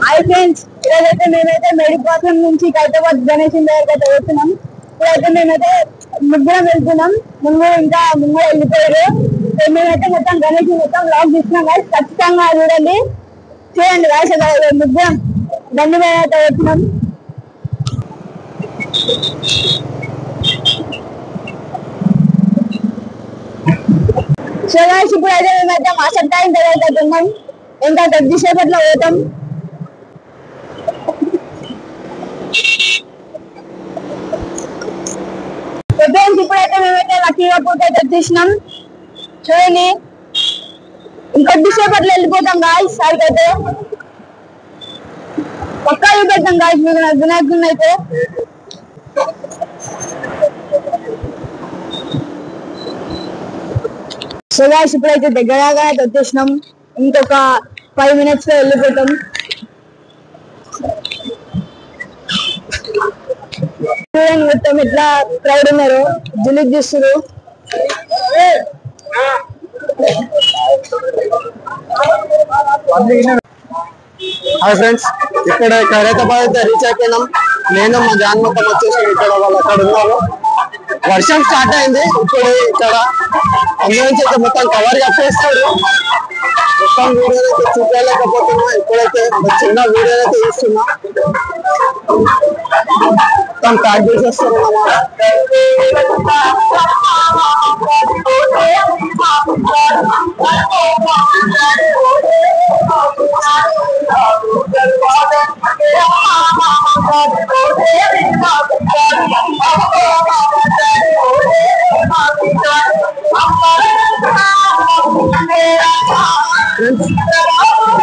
Hi friends, ఈరోజైతే మేమైతే మెడిపాసం నుంచి హైదరాబాద్ గణేష్ దగ్గరికి అయితే వెళ్తున్నాం. ఇప్పుడైతే మేమైతే ముగ్గురం వెళ్తున్నాం. ఇంకా ముందు వెళ్ళిపోయారు. మేమైతే మొత్తం గణేష్ మొత్తం లాక్ తీస్తున్నాం గాయస్. ఖచ్చితంగా చూడండి, చూడండి గాయస్. ముగ్గురం బండి మీద అయితే వెళ్తున్నాం. సో గాయస్, ఇప్పుడైతే మేమైతే మాస్టర్ టైం దగ్గరికి వెళ్తున్నాం. ఇంకా కొద్దిసేపట్లో పోతాం. ఇప్పుడైతే మేమైతే లక్కీగా పూట అయితే వచ్చేసినాం. చూడండి, ఇంకొద్దిసేపట్లో వెళ్ళిపోతాం గాయస్. అయితే పక్కా చూపెడతాం గాయస్ మీకు వినాయకుడిని అయితే. సో గాయస్, ఇప్పుడైతే దగ్గరగా అయితే వచ్చేసినాం. ఇంకొక 5 minutes లో వెళ్ళిపోతాం. చూడండి మొత్తం ఎట్లా క్రౌడ్ ఉన్నారు, జులుక్ చూస్తారు. హాయ్ ఫ్రెండ్స్, ఇక్కడ ఖైరతాబాద్ అయితే రీచ్ అయిపోయినాం. నేను మా జాన్ మొత్తం వచ్చేసి ఇక్కడ వాళ్ళు అక్కడ ఉన్నారు. వర్షం స్టార్ట్ అయింది ఇప్పుడు ఇక్కడ. అందులోంచి అయితే మొత్తం కవర్ కప్పేస్తాడు. మొత్తం వీడియో అయితే చూపించలేకపోతున్నా. ఇప్పుడైతే చిన్న వీడియో అయితే చూస్తున్నా. మొత్తం ప్యాక్ చేసేస్తారు అన్నమాట.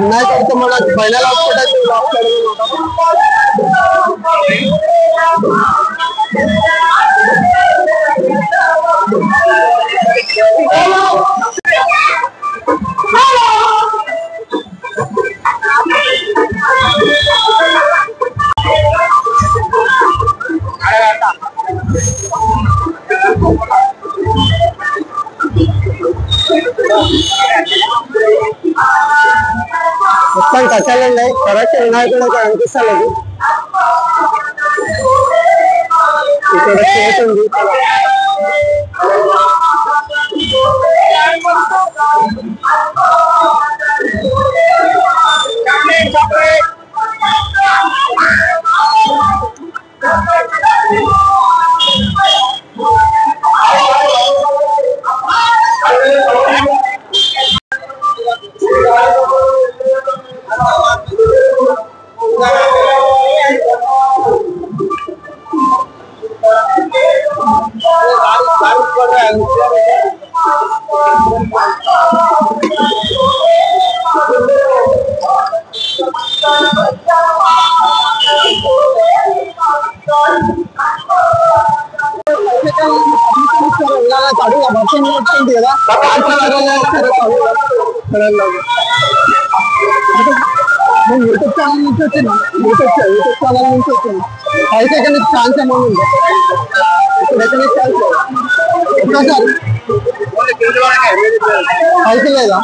వినాయకుడితో మనకు ఫైనల్ అవుట్పుట్ అయితే మొత్తం కచ్చాలండి. కరెక్ట్ వినాయకుడు అయితే అనిపిస్తలేదు. ఇక్కడ చేతి ఉంది. వర్షం వచ్చింది కదా, నేను యూట్యూబ్ ఛానల్ నుంచి వచ్చినా. యూట్యూబ్ ఛానల్ నుంచి వచ్చినా. 5 seconds ఛాన్స్ ఏమన్నా ఉంది? ఇప్పుడు ఎక్కడ ఛాన్స్ సార్ అయితే లేదా?